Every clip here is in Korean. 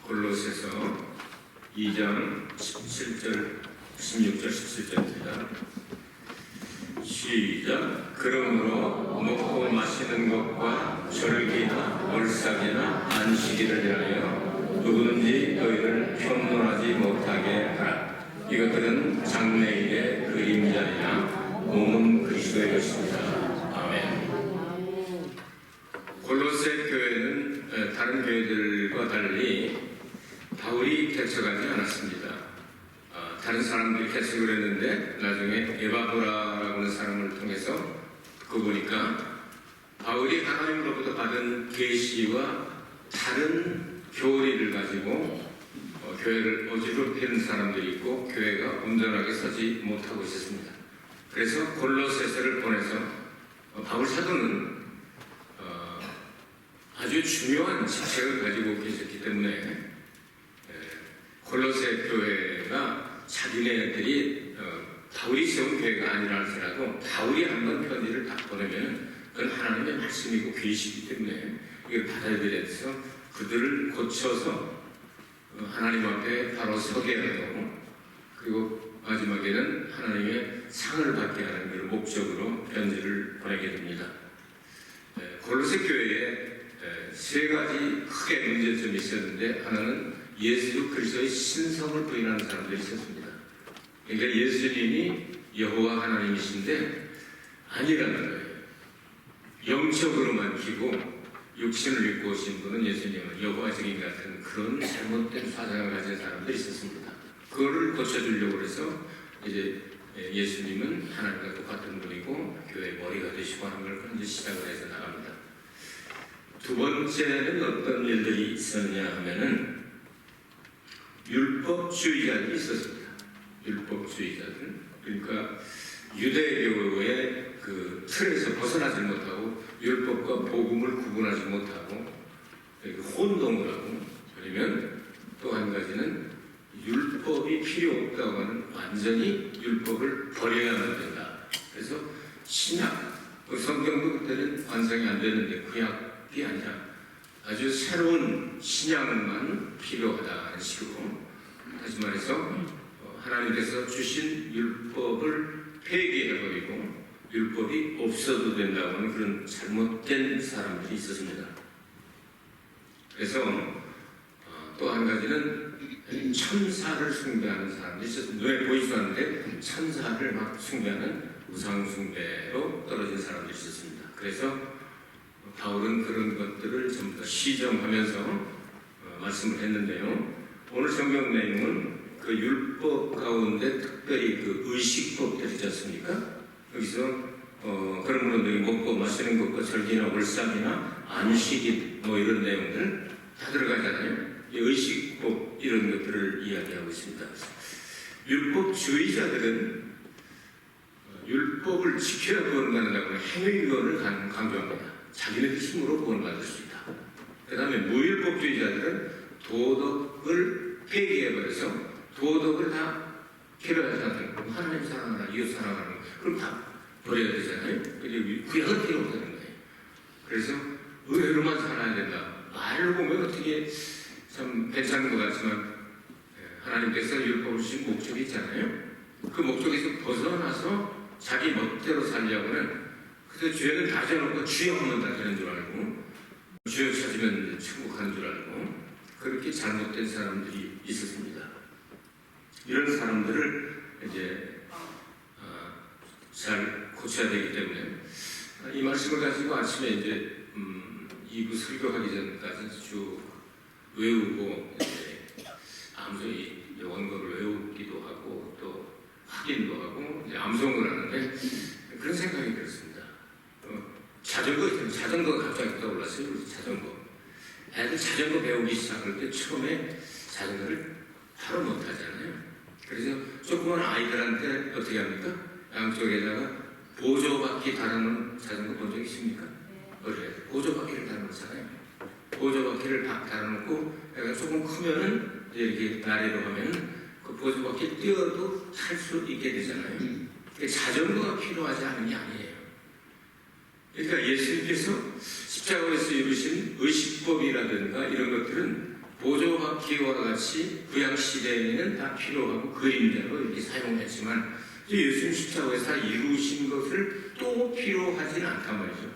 골로새서 2장 17절, 16절, 17절입니다. 시작. 그러므로 먹고 마시는 것과 절기나 월삭이나 안식일을 위하여 누구든지 너희를 평론하지 못하게 하라. 이것들은 장래일의 그림자이나 몸은 그리스도의 것입니다. 아멘. 골로새 교회는 다른 교회들과 달리 바울이 개척하지 않았습니다. 다른 사람들이 개척을 했는데 나중에 에바브라라고 하는 사람을 통해서 듣고 보니까 바울이 하나님으로부터 받은 계시와 다른 교리를 가지고 교회를 어지럽히는 사람들이 있고 교회가 온전하게 서지 못하고 있었습니다. 그래서 골로새서를 보내서 바울 사도는 아주 중요한 직책을 가지고 계셨기 때문에 골로새 교회가 자기네들이 바울이 세운 교회가 아니라 할지라도 바울이 한번 편지를 딱 보내면 그건 하나님의 말씀이고 계시기 때문에 이걸 받아들여서 그들을 고쳐서 하나님 앞에 바로 서게 하고 그리고 마지막에는 하나님의 상을 받게 하는 그런 목적으로 편지를 보내게 됩니다. 골로새 교회에 세 가지 크게 문제점이 있었는데 하나는 예수 그리스도의 신성을 부인하는 사람들이 있었습니다. 그러니까 예수님이 여호와 하나님이신데 아니라는 거예요. 영적으로만 키고 육신을 입고 오신 분은 예수님은 여호와 증인 같은 그런 잘못된 사상을 가진 사람들이 있었습니다. 그거를 고쳐주려고 해서 이제 예수님은 하나님과 똑같은 분이고 교회의 머리가 되시고 하는 걸 이제 시작을 해서 나갑니다. 두 번째는 어떤 일들이 있었냐 하면은 율법주의자들이 있었습니다. 율법주의자들. 그러니까 유대교의 그 틀에서 벗어나지 못하고 율법과 복음을 구분하지 못하고 혼동을 하고 아니면 또 한 가지는 율법이 필요 없다고 하는 완전히 율법을 버려야만 된다. 그래서 신약, 성경도 그때는 완성이 안 되는데 구약이 아니라 아주 새로운 신약만 필요하다는 식으로 다시 말해서 하나님께서 주신 율법을 폐기해버리고 율법이 없어도 된다고 하는 그런 잘못된 사람들이 있었습니다. 그래서 또 한 가지는 천사를 숭배하는 사람들이 있었습니다. 눈에 보이지도 않는데 천사를 막 숭배하는 우상숭배로 떨어진 사람들이 있었습니다. 그래서 바울은 그런 것들을 전부 다 시정하면서 말씀을 했는데요. 오늘 성경 내용은 그 율법 가운데 특별히 그 의식법 되지 않습니까? 여기서 그러므로 너희 먹고 마시는 것과 절기나 월삭이나 안식일 뭐 이런 내용들 다 들어가잖아요. 의식법 이런 것들을 이야기하고 있습니다. 율법주의자들은 율법을 지켜야 구원받는다고 행위구원을 강조합니다. 자기네들 힘으로 구원받을 수 있다. 그 다음에 무율법주의자들은 도덕을 폐기해버려서 도덕을 다 필요하지 않다는 하나님 사랑하라, 이웃 사랑하라 그럼 다 버려야 되잖아요. 그리고 구약은 필요 없다는 거예요. 그래서 의외로만 살아야 된다. 말을 보면 어떻게 참 괜찮은 것 같지만 하나님께서 율법을 주신 목적이 있잖아요. 그 목적에서 벗어나서 자기 멋대로 살려고는 그래서 죄는 다 져놓고 주여 하면 다 되는 줄 알고 주여 찾으면 천국 가는 줄 알고 그렇게 잘못된 사람들이 있었습니다. 이런 사람들을 이제 잘 고쳐야 되기 때문에 이 말씀을 가지고 아침에 이제 2부 설교하기 전까지 쭉 외우고 이제 암송이 원고를 외우기도 하고 또 확인도 하고 이제 암송을 하는데 그런 생각이 들었습니다. 자전거 있잖아요. 자전거가 갑자기 떠올랐어요. 자전거. 애들 자전거 배우기 시작할 때 처음에 자전거를 바로 못하잖아요. 그래서 조그만 아이들한테 어떻게 합니까? 양쪽에다가 보조바퀴 달아놓은 자전거 본 적 있습니까? 어려요. 보조바퀴를 달아놓잖아요. 보조바퀴를 달아놓고 애가 조금 크면은 이렇게 나래로 하면은 그 보조바퀴 뛰어도 탈 수 있게 되잖아요. 자전거가 필요하지 않은 게 아니에요. 그러니까 예수님께서 십자가에서 이루신 의식법이라든가 이런 것들은 보조바퀴 보조바퀴와 같이 구약 시대에는 다 필요하고 그림자로 이렇게 사용했지만 예수님 십자가에서 이루신 것을 또 필요하지는 않단 말이죠.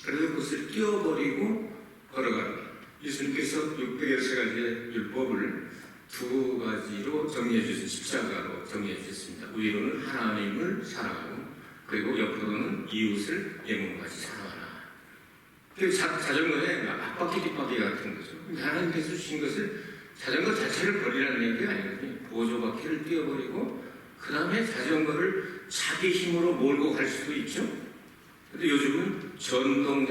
그래서 그것을 띄워버리고 걸어가는 예수님께서 613가지의 율법을 두 가지로 정리해 주신 십자가로 정리해 주셨습니다. 위로는 하나님을 사랑하고 그리고 옆으로는 이웃을 내 몸같이 사랑하라. 그 자전거에 앞바퀴 뒷바퀴 같은 거죠. 하나님께서 주신 것을 자전거 자체를 버리라는 얘기가 아니거든요. 보조바퀴를 띄워버리고 그 다음에 자전거를 자기 힘으로 몰고 갈 수도 있죠. 근데 요즘은 전동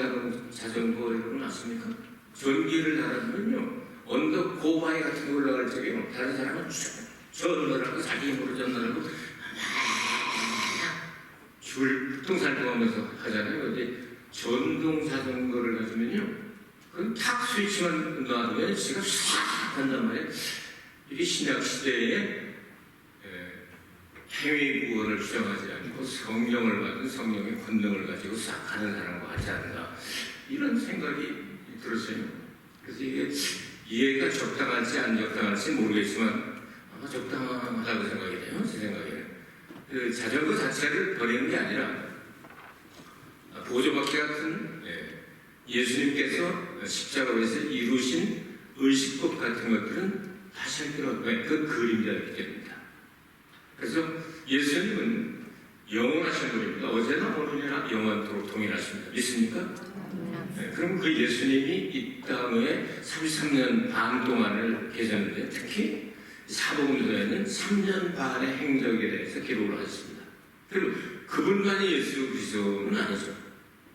자전거 여러분 아십니까? 전기를 달아두면요 언덕 고바위 같은 데 올라갈 적에 다른 사람은 전도라고 자기 힘으로 전도라고 줄 흑동살동하면서 하잖아요. 근데 전동 자전거를 가지면요 그건 탁 스위치만 놔두면 지가 싹 한단 말이에요. 이게 신약 시대에 행위 구원을 주장하지 않고 성령을 받은 성령의 권능을 가지고 싹 하는 사람과 같지 않나 이런 생각이 들었어요. 그래서 이게 이해가 적당할지 안 적당할지 모르겠지만 아마 적당하다고 생각이 돼요. 제 생각에는 그 자전거 자체를 버리는 게 아니라 보조바퀴 같은 예수님께서 십자가에서 이루신 의식법 같은 것들은 다시 할 필요 없고 그 그림자이기 때문입니다. 그래서 예수님은 영원하신 분입니다. 어제나 오늘이나 영원토록 동일하십니다. 믿습니까? 그럼 그 예수님이 이 땅에 33년 반 동안을 계셨는데 특히 사복음서에는 3년 반의 행적에 대해서 기록을 하셨습니다. 그리고 그분만이 예수 그리스도는 아니죠.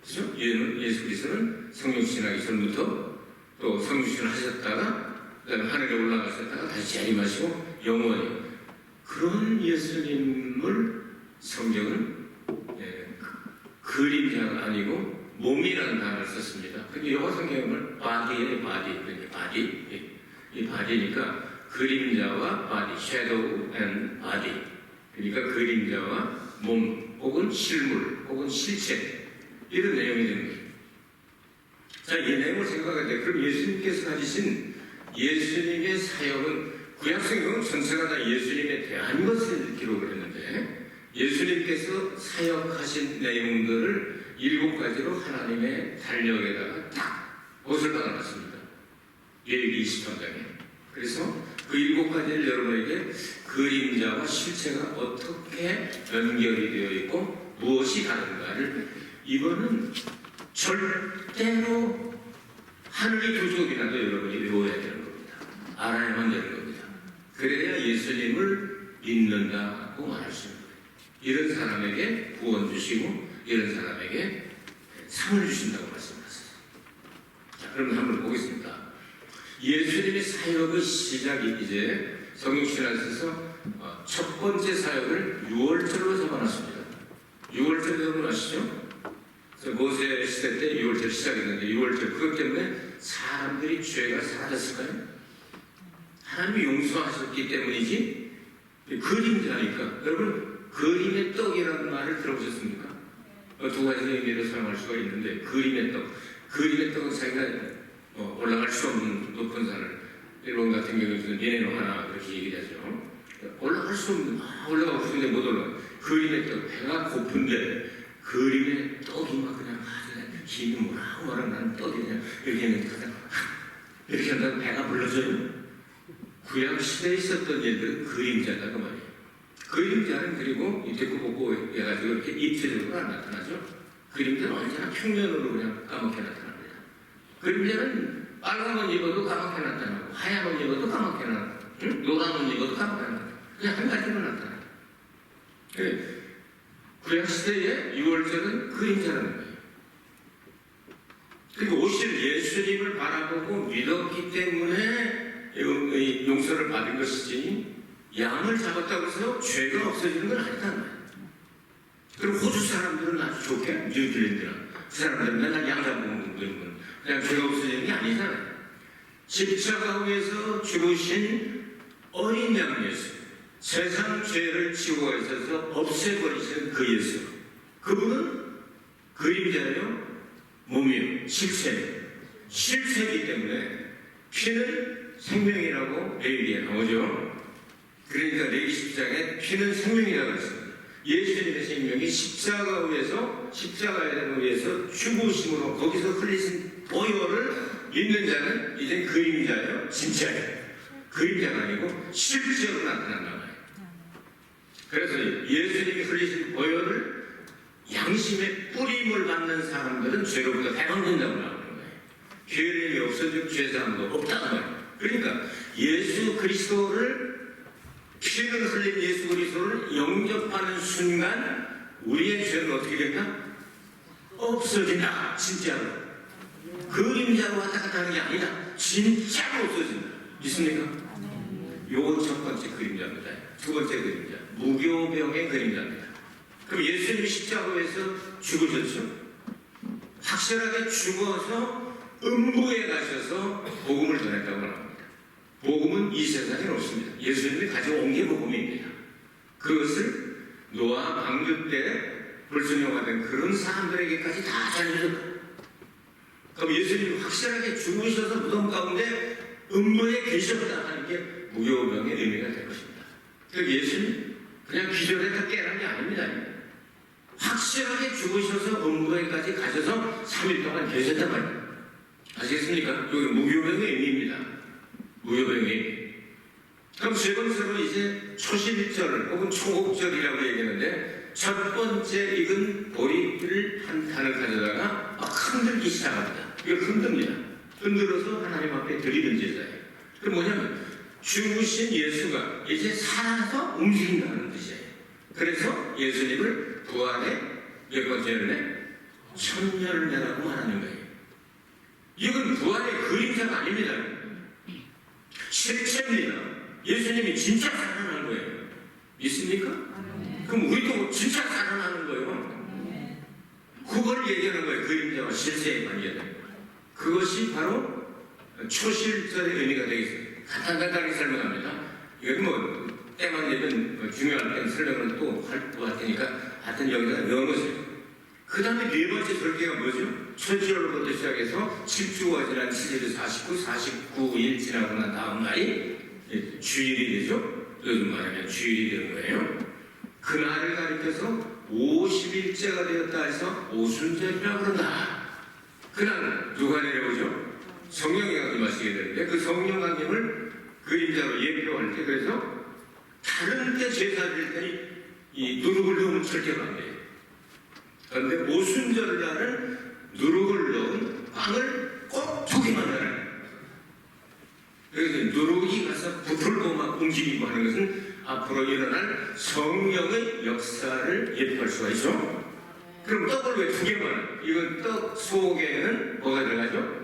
그렇죠? 예수 그리스도는 성육신하기 전부터 또 성육신을 하셨다가 그다음에 하늘에 올라가셨다가 다시 재림하시고 영원히 그런 예수님을 성경은 그림자가 아니고 몸이라는 단어를 썼습니다. 근데 영어 성경은 바디예요, 바디. 이 바디니까 그림자와 바디, shadow and body. 그러니까 그림자와 몸, 혹은 실물, 혹은 실체 이런 내용이 되는 거예요. 자, 이 내용을 생각할 때 그럼 예수님께서 가지신 예수님의 사역은 구약성경은 전체가 다 예수님에 대한 것을 기록을 했는데 예수님께서 사역하신 내용들을 7가지로 하나님의 달력에다가 딱 옷을 박아놨습니다. 레위기 23장에. 그래서 그 7가지를 여러분에게 그림자와 실체가 어떻게 연결이 되어 있고 무엇이 다른가를 이거는 절대로 하늘이 두 쪽이라도 여러분이 외워야 되는 겁니다. 알아야만 되는 겁니다. 그래야 예수님을 믿는다고 말할 수 있는 거예요. 이런 사람에게 구원 주시고 이런 사람에게 상을 주신다고 말씀하셨어요. 자, 그러면 한번 보겠습니다. 예수님의 사역의 시작이 이제 성육신하셔서 첫 번째 사역을 6월절로 잡아놨습니다. 6월절 여러분 아시죠? 모세 시대 때 6월절 시작했는데 6월절 그것 때문에 사람들이 죄가 사라졌을까요? 하나님이 용서하셨기 때문이지 그림자니까 여러분 그림의 떡이라는 말을 들어보셨습니까? 두 가지 의미로 사용할 수가 있는데 그림의 떡은 자기가 올라갈 수 없는 높은 산을 일본 같은 경우에는 니네노 하나 그렇게 얘기하죠. 올라갈 수 없는 올라가고 싶은데 못 올라가. 그림의 떡 배가 고픈데 그림의 떡이 막 그냥 힘이 뭐라고 나는 떡이 그냥 이렇게 했는데 이렇게 한다고 배가 불러져요. 구약 시대에 있었던 일들은 그림자다 그 말이에요. 그림자는 그리고 이 데코보고 해가지고 이렇게 입체적으로 안 나타나죠. 그림자는 언제나 평면으로 그냥 까맣게 나타납니다. 그림자는 빨간 옷 입어도 까맣게 나타나고 하얀 옷 입어도 까맣게 나타나고 노란 옷 입어도 까맣게 나타나고 그냥 한 가지로 나타나요. 구약 시대의 6월절은 그림자라는 거예요. 그리고 오실 예수님을 바라보고 믿었기 때문에 용서를 받은 것이지 양을 잡았다고 해서 죄가 없어지는 건 아니다는 거예요. 그리고 호주 사람들은 아주 좋게 뉴질랜드나 그 사람들은 맨날 양 잡아먹는 거예요. 그냥 죄가 없어지는 게 아니잖아요. 십자가 위에서 죽으신 어린 양 예수, 세상 죄를 지워서 없애버리시는 그 예수, 그분은 그림자예요, 몸이에요, 실체이기 때문에 피는 생명이라고 레위기에 나오죠. 그러니까 레위기 10장에 피는 생명이라고 했습니다. 예수님의 생명이 십자가에 위해서 죽으심으로 거기서 흘리신 보혈을 믿는 자는 이제 그림자예요, 진짜예요. 그림자가 아니고 실제로 나타난단 말이에요. 그래서 예수님이 흘리신 보혈을 양심의 뿌림을 받는 사람들은 죄로부터 해방된다고 나오는 거예요. 죄림이 없어지고 죄사함도 없다는 거예요. 그러니까 예수 그리스도를 피를 흘린 예수 그리스도를 영접하는 순간 우리의 죄는 어떻게 된다? 없어진다. 진짜로. 그림자로 왔다 갔다 하는 게 아니다. 진짜로 없어진다. 믿습니까? 요거 첫 번째 그림자입니다. 두 번째 그림자, 무교병의 그림자입니다. 그럼 예수님이 십자가에서 죽으셨죠? 확실하게 죽어서 음부에 가셔서 복음을 전했다고 합니다. 복음은 이 세상에 없습니다. 예수님이 가져온 게 복음입니다. 그것을 노아 방주 때 불순종하던 그런 사람들에게까지 다 전해줬다. 그럼 예수님이 확실하게 죽으셔서 무덤 가운데 음부에 계셨다 하는 게 무교병의 의미가 될 것입니다. 그러니까 예수님 그냥 기절했다 깨어난 게 아닙니다. 확실하게 죽으셔서 음부에까지 가셔서 3일 동안 계셨단 말이에요. 아시겠습니까? 여기 무교병의 의미입니다. 무교병의 의미. 그럼 세 번째로 이제 초실절 혹은 초곡절이라고 얘기하는데 첫 번째 익은 보리를 한 단을 가져다가 막 흔들기 시작합니다. 이걸 흔듭니다. 흔들어서 하나님 앞에 드리는 제사예요. 그럼 뭐냐면 죽으신 예수가 이제 살아서 움직인다는 뜻이에요. 그래서 예수님을 부활의 몇 번째 열매? 첫 열매라고 말하는 거예요. 이건 부활의 그림자가 아닙니다. 실체입니다. 예수님이 진짜 살아나는 거예요. 믿습니까? 그럼 우리도 진짜 살아나는 거예요. 그걸 얘기하는 거예요. 그림자와 실체의 관계는. 그것이 바로 초실절의 의미가 되겠습니다. 간단하게 설명합니다. 이건 뭐 때만 되면 중요할 땐 설명을 또 할 것 같으니까 하여튼 여기다 넣어놓으세요. 그 다음에 네 번째 절기가 뭐죠? 초지절로부터 시작해서 7주가 지난 7일 49일 지나고 난 다음 날이 주일이 되죠? 요즘 말하면 주일이 되는 거예요. 그날을 가리켜서 50일째가 되었다 해서 오순절이라고 그런다. 그날 누가 내려오죠? 성령이 강림하시게 되는데 그 성령 강림을 그림자로 예표할 때 그래서 다른 때 제사 드릴 때는 이 누룩을 넣으면 절대로 안 돼요. 그런데 오순절 날은 누룩을 넣은 빵을 꼭 2개만 넣어요. 그래서 누룩이 가서 부풀고 막 움직이고 하는 것은 앞으로 일어날 성령의 역사를 예표할 수가 있죠. 그럼 떡을 왜 2개만? 이건 떡 속에는 뭐가 들어가죠?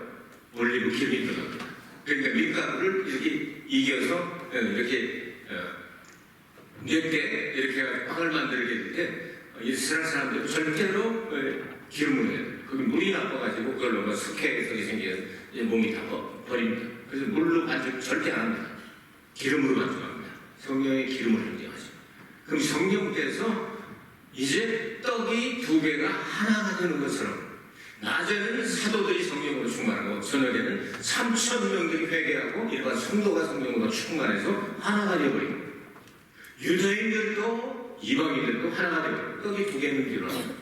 올리브 기름이 들어갑니다. 그러니까 밀가루를 이렇게 이겨서 이렇게 몇 개 이렇게 빵을 만들게 될 때 이스라엘 사람들은 절대로 기름을 해요. 거기 물이 나빠가지고 그걸 너무 석회석이 생겨서 몸이 다 버립니다. 그래서 물로 반죽 절대 안 합니다. 기름으로 반죽합니다. 성령의 기름을 행정하죠. 그럼 성령께서 이제 떡이 2개가 하나가 되는 것처럼 낮에는 사도들이 성령으로 충만하고 저녁에는 3,000명들이 회개하고 일반 성도가 성령으로 충만해서 하나가 되어버립니다. 유대인들도 이방인들도 하나가 되어버립니다. 떡이 2개는 필요합니다.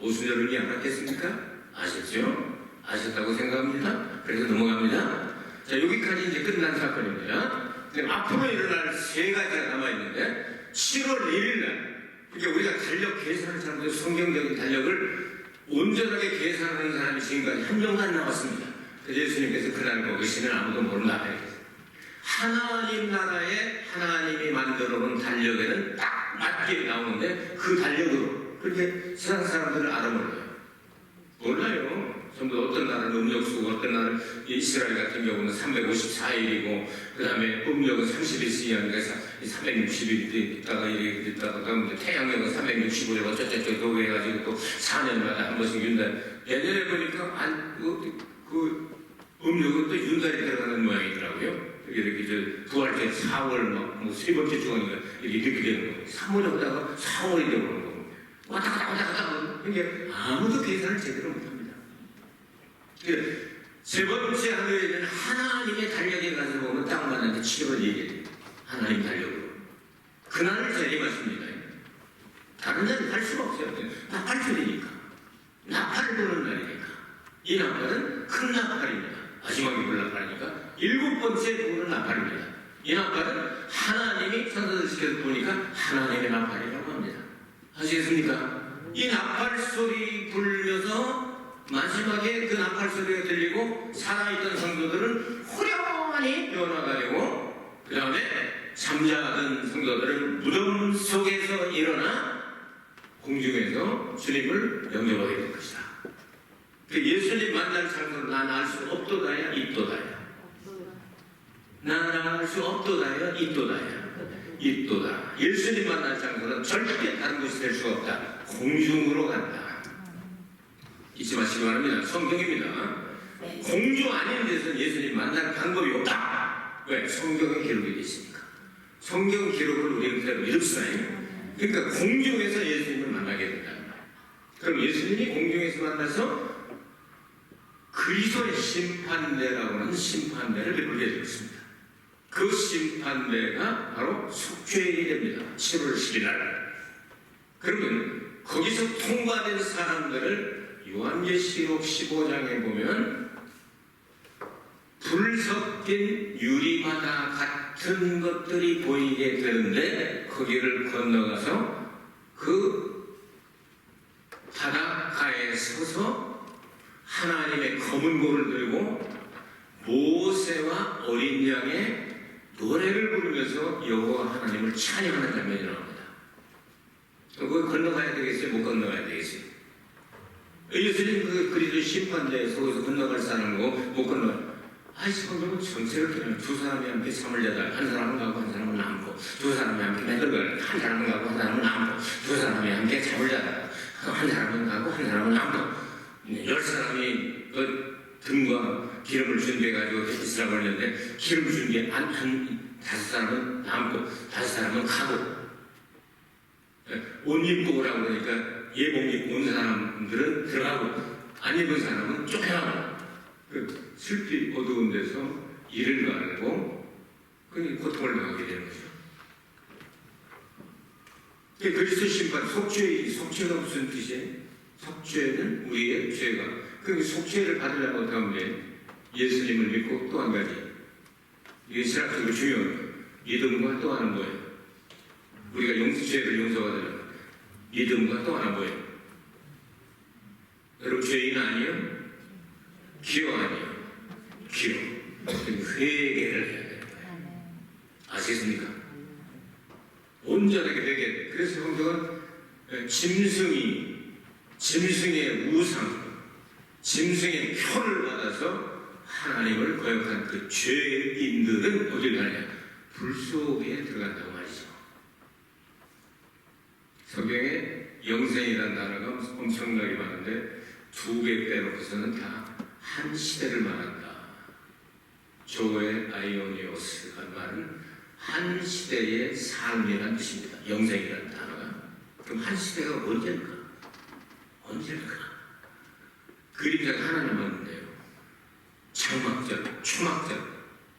오순절을 이해 안 하겠습니까? 아셨죠? 아셨다고 생각합니다. 그래서 넘어갑니다. 자, 여기까지 이제 끝난 사건입니다. 앞으로 일어날 3가지가 남아있는데 7월 1일날 그러니까 우리가 달력 계산하는 사람들 성경적인 달력을 온전하게 계산하는 사람이 지금까지 한 명도 안 나왔습니다. 그래서 예수님께서 그날 먹으시는 아무도 모른다. 하나님 나라에 하나님이 만들어 놓은 달력에는 딱 맞게 나오는데 그 달력으로 그렇게 세상 사람들을 알아몰라요. 몰라요. 전부 어떤 날은 음력수고 어떤 날은 이스라엘 같은 경우는 354일이고 그 다음에 음력은 30일씩 하니까 360일 있다가 이렇게 있다가 그다음에 태양력은 365일 어쩌고저쩌고 해가지고 또 4년마다 한 번씩 윤달. 예전에 보니까 그 음력은 또 윤달이 들어가는 모양이더라고요. 이렇게 저 부활절 4월 뭐 3번째 주간인가 이렇게 되는 거예요. 3월에 오다가 4월이 되는 거예요. 왔다 갔다 그러니까 아무도 계산을 제대로 못합니다. 세 번째 하늘에는 하나님의 달력에 가서 보면 땅만한테 치료를 얘기해요. 하나님 달력으로. 그날을 재림하십니다. 다른 날은 할 수가 없어요. 나팔절이니까. 나팔을 보는 날이니까. 이 나팔은 큰 나팔입니다. 마지막에 볼 나팔이니까. 일곱 번째 보는 나팔입니다. 이 나팔은 하나님이 천사들 시켜서 보니까 하나님의 나팔이라고 합니다. 아시겠습니까? 이 나팔 소리 불면서 마지막에 그 나팔 소리가 들리고 살아있던 성도들은 호련히 변화가 되고 그 다음에 잠자던 성도들은 무덤 속에서 일어나 공중에서 주님을 영접하게 될 것이다. 그 예수님 만날 장소를 나는 알 수 없도다야 있도다야. 나는 알 수 없도다야 있도다야. 있도다. 예수님 만날 장소는 절대 다른 곳이 될 수가 없다. 공중으로 간다. 잊지 마시기 바랍니다. 성경입니다. 공중 아닌 데서는 예수님 만날 방법이 없다. 왜? 성경에 기록이 되어 있으니까. 성경 기록을 우리는 그대로 믿읍시다. 그러니까 공중에서 예수님을 만나게 된다. 그럼 예수님이 공중에서 만나서 그리스도의 심판대라고 하는 심판대를 베풀게 되었습니다. 그 심판대가 바로 속죄일이 됩니다. 7월 10일 날. 그러면 거기서 통과된 사람들을 요한계시록 15장에 보면 불 섞인 유리바다 같은 것들이 보이게 되는데 거기를 건너가서 그 바닷가에 서서 하나님의 검은 고를 들고 모세와 어린 양의 노래를 부르면서 여호와 하나님을 찬양하는 장면이 나옵니다. 그거 건너가야 되겠어요? 못 건너가야 되겠어요? 예수님 그 그리스도 심판대에서 거기서 건너갈 사람이고 못 건너가. 아이 성경은 전체를 그냥 두 사람이 함께 잠을 자다 한 사람은 가고 한 사람은 남고 두 사람이 함께 매달려요. 한 사람은 가고 한 사람은 남고 두 사람이 함께 잠을 자다 한 사람은 가고 한 사람은 남고 10사람이 그 등과 기름을 준비해가지고 있으라고 했는데 기름 준비 한 5사람은 남고 5사람은 가고 옷 입고 오라고 그러니까 예복 입고 온 사람들은 들어가고 안 입은 사람은 쫓겨나고 그 슬피 어두운 데서 이를 갈고 그 고통을 당하게 되는 거죠. 그리스도 심판 속죄가 무슨 뜻이에요? 속죄는 우리의 죄가. 그 속죄를 받으려고 하면 예수님을 믿고 또 한 가지 이게 신학적으로 중요한 거예요. 믿음과 또 하나는 뭐예요? 우리가 죄를 용서받으려면 믿음과 또 하나 뭐예요? 여러분 죄인 아니에요? 기여 아니에요? 기여. 회개를 해야 되는 거예요. 아시겠습니까? 온전하게 회개. 그래서 성경은 짐승의 우상, 짐승의 표를 받아서 하나님을 거역한 그 죄인들은 어딜 가냐? 불 속에 들어간다고 말이죠. 성경에 영생이라는 단어가 엄청나게 많은데 2개 빼놓고서는 다 한 시대를 말한다. 조의 아이오니오스란 말은 한 시대의 삶이라는 뜻입니다. 영생이라는 단어가. 그럼 한 시대가 언제일까? 그림자가 하나 남았는데요. 장막절, 초막절,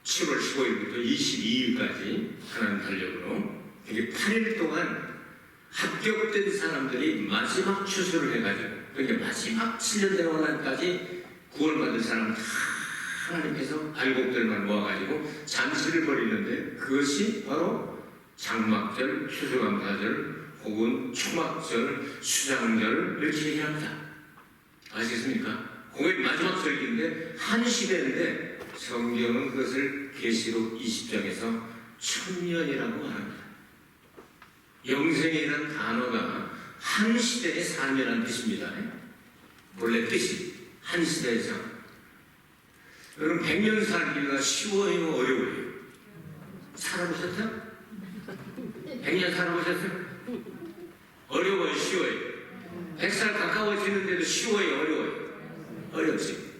7월 15일부터 22일까지 하나님 달력으로 이게 8일 동안 합격된 사람들이 마지막 추수를 해가지고 그러니까 마지막 7년 되는 날까지 구원받은 사람은 다 하나님께서 알곡들만 모아가지고 잔치를 벌이는데 그것이 바로 장막절, 추수감사절 혹은 초막절, 수장절 이렇게 얘기합니다. 아시겠습니까? 그게 마지막 절기인데 한 시대인데 성경은 그것을 계시록 20장에서 천년이라고 말합니다. 영생이라는 단어가 한 시대의 삶이라는 뜻입니다. 본래 뜻이 한 시대의 삶. 여러분 100년 살기가 쉬워요? 어려워요? 살아보셨어요? 100년 살아보셨어요? 어려워요? 쉬워요? 100살 가까워지는데도 쉬워요? 어려워요? 어렵지.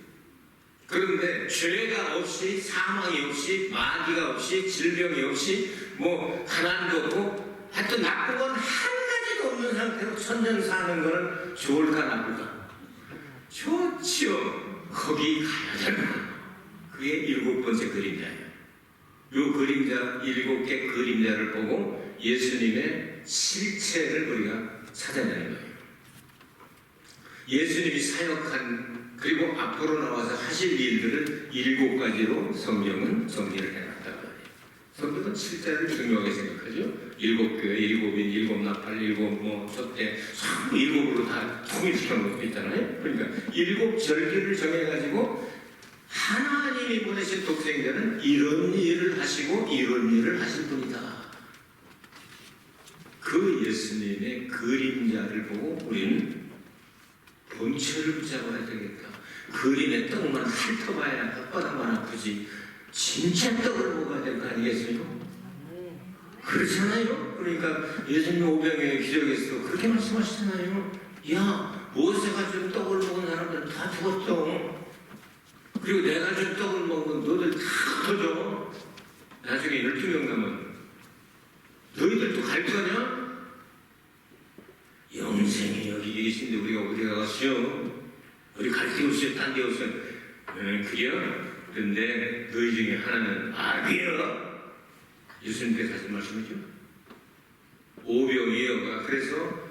그런데 죄가 없이 사망이 없이 마귀가 없이 질병이 없이 뭐 가난도 없고 하여튼 나쁜 건 한 가지도 없는 상태로 천년 사는 거는 좋을까 나쁠까? 좋지요. 거기 가야 되는 거야. 그게 일곱 번째 그림자예요. 이 그림자, 일곱 개 그림자를 보고 예수님의 실체를 우리가 찾아내는 거예요. 예수님이 사역한 그리고 앞으로 나와서 하실 일들을 일곱 가지로 성경은 정리를 해놨다고 해요. 성경은 칠자를 중요하게 생각하죠. 일곱 교회, 일곱인, 일곱 나팔, 일곱 촛대, 전부 일곱으로 다 통일시켜 놓고 있잖아요. 그러니까 일곱 절기를 정해가지고 하나님이 보내신 독생자는 이런 일을 하시고 이런 일을 하실 분이다. 그 예수님의 그림자를 보고 우리는 본체를 붙잡아야 되겠다. 그림의 떡만 훑어봐야 혓바닥만 아프지 진짜 떡을 먹어야 될 거 아니겠어요? 그렇잖아요. 그러니까 예수님 오병이어 기적에서 그렇게 말씀하시잖아요. 야, 모세가 준 떡을 먹은 사람들은 다 죽었어. 그리고 내가 준 떡을 먹은 너들 다 터져. 나중에 12명 남은 너희들도 갈 거냐? 영생이 여기 계신데 우리가 어디 가갔어요? 우리 갈 데 없어요? 딴 데 없어요? 그래요? 그런데 너희 중에 하나는 아비여. 예수님께서 하신 말씀이죠. 오병이어가 그래서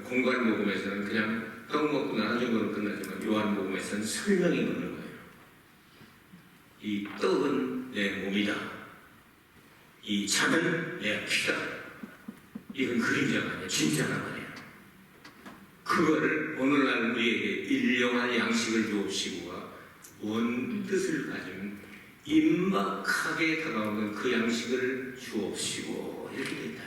공관복음에서는 그냥 떡 먹고 나눠준 거로 끝나지만 요한복음에서는 설명이 있는 거예요. 이 떡은 내 몸이다. 이 잔은 내 피다. 이건 그림자가 아니야. 진짜가 아니야. 그거를 오늘날 우리에게 일용할 양식을 주옵시고가 원 뜻을 가진 임박하게 다가오는 그 양식을 주옵시고 이렇게 돼 있단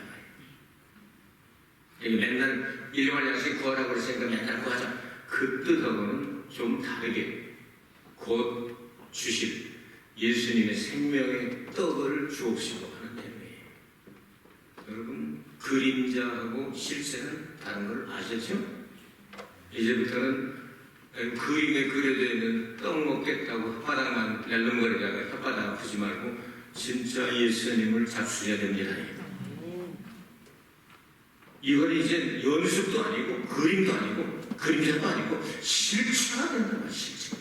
말이에요. 맨날 일용할 양식 구하라고 그러시니까 맨날 구하자. 그 뜻하고는 좀 다르게 곧 주실 예수님의 생명의 떡을 주옵시고 하는 내용이에요. 여러분 그림자하고 실체는 다른 걸 아셨죠? 이제부터는 그림에 그려져 있는 떡 먹겠다고 혓바닥만 낼름거리다가 혓바닥 아프지 말고 진짜 예수님을 잡수셔야 됩니다. 이건 이제 연습도 아니고 그림도 아니고 그림자도 아니고 실체가 된다는 거예요. 실체.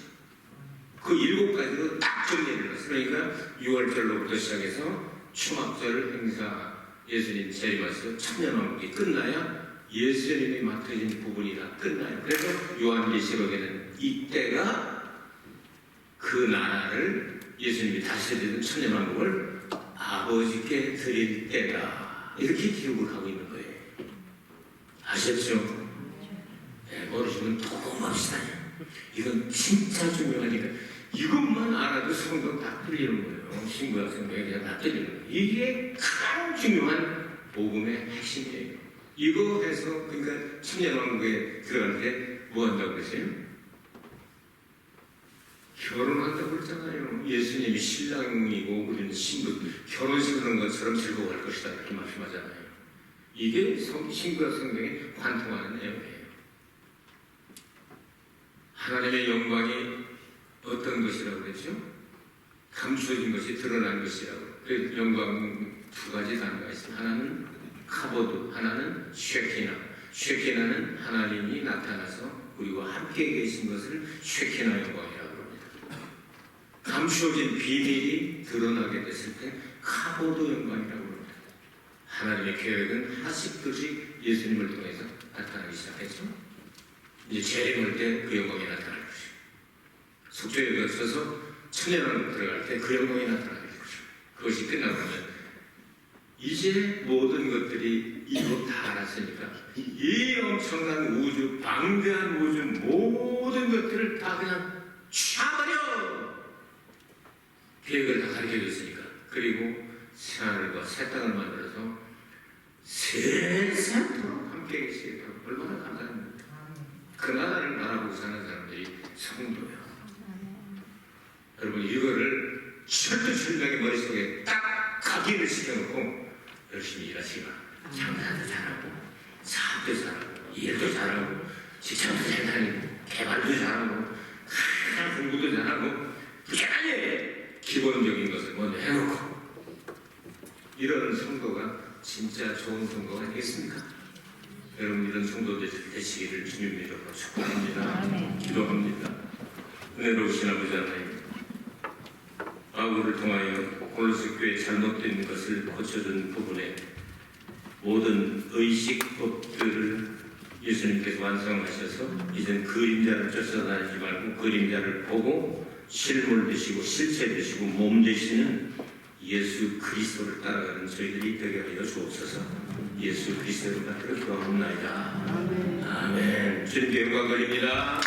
그 일곱 가지로 딱 정리를 했어요. 그러니까 6월절로부터 시작해서 추막절 행사 예수님 재림하셔서 천년왕국이 끝나야 예수님이 맡으신 부분이 다 끝나요. 그래서 요한계시록에는 이때가 그 나라를 예수님이 다시 드리는 천년왕국을 아버지께 드릴 때다. 이렇게 기록을 하고 있는 거예요. 아셨죠? 네, 모르시면 도움합시다. 이건 진짜 중요하니까 이것만 알아도 성경 다 틀리는 거예요. 신구약 성경에 그냥 다 틀리는 거예요. 이게 가장 중요한 복음의 핵심이에요. 이거 해서 그러니까 천년왕국에 들어갈 때 뭐 한다고 그러세요? 결혼한다고 그랬잖아요. 예수님이 신랑이고 우리는 신부, 결혼식 하는 것처럼 즐거워할 것이다 이렇게 말씀하잖아요. 이게 신구약 성경에 관통하는 내용이에요. 하나님의 영광이 어떤 것이라고 그랬죠? 감추어진 것이 드러난 것이라고. 그 영광 두 가지 단어가 있습니다. 하나는 카보드, 하나는 쉐키나. 쉐키나는 하나님이 나타나서 우리와 함께 계신 것을 쉐키나 영광이라고 합니다. 감추어진 비밀이 드러나게 됐을 때 카보드 영광이라고 합니다. 하나님의 계획은 하나씩 예수님을 통해서 나타나기 시작했죠. 이제 재림할 때 그 영광이 나타날 것이고 속죄에 거쳐서 천년왕국 들어갈 때 그 영광이 나타나게 될 것이고 그것이 끝나면 이제 모든 것들이 이거 다 알았으니까 이 엄청난 우주, 방대한 우주 모든 것들을 다 그냥 쏴버려! 계획을 다 가르쳐줬으니까. 그리고 새하늘과 새 땅을 만들어서 세세토록 함께 계시도록 얼마나 감사합니다. 그 나라를 바라보고 사는 사람들이 성도예요. 여러분 이거를 철두철미하게 머릿속에 딱 각인을 시켜놓고 열심히 일하시라. 장사도 잘하고 사업도 잘하고 일도 잘하고 직장도 잘 다니고 개발도 잘하고 공부도 잘하고 부지런히 기본적인 것을 먼저 해놓고 이런 성도가 진짜 좋은 성도가 아니겠습니까? 여러분 이런 성도들 되시기를 주님 이름으로 축복합니다. 기도합니다. 은혜로우신 아버지 하나님 바울을 통하여 골로새 교회 잘못된 것을 고쳐준 부분에 모든 의식법들을 예수님께서 완성하셔서 이젠 그림자를 쫓아다니지 말고 그림자를 보고 실물 되시고 실체 되시고 몸 되시는 예수 그리스도를 따라가는 저희들이 되게 하여 주옵소서. 예수 그리스도를 받들어 기도하옵나이다. 아멘. 주님께 영광 돌립니다.